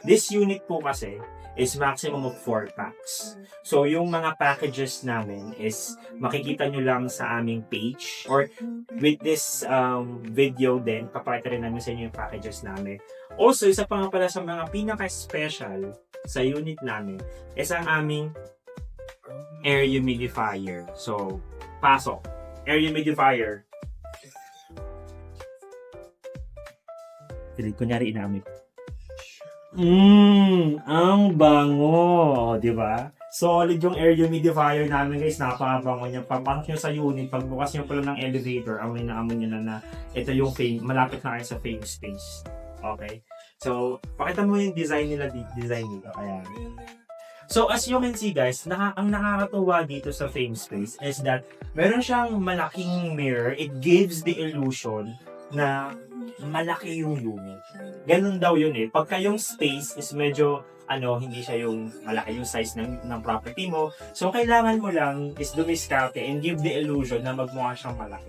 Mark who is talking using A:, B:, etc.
A: This unit po kasi is maximum of 4 packs. So, yung mga packages namin is makikita nyo lang sa aming page or with this video din, papakita rin namin sa inyo yung packages namin. Also, isa pa nga pala sa mga pinaka-special sa unit namin is ang aming air humidifier. So, pasok. Air humidifier. Kunyari inaamit. Ang bango, di ba? Solid yung air humidifier namin guys, napakabango niya. Pagpasok nyo sa unit, pagbukas nyo pala ng elevator, amoy na na ito yung fame, malapit na kayo sa fame space. Okay? So, pakita mo yung design nila dito. Ayan. So, as you can see guys, ang nakakatuwa dito sa fame space is that meron siyang malaking mirror. It gives the illusion na malaki yung unit. Ganun daw yun eh. Pagka yung space is medyo hindi siya yung malaki yung size ng property mo. So, kailangan mo lang is dumiskarte and give the illusion na magmukha siyang malaki.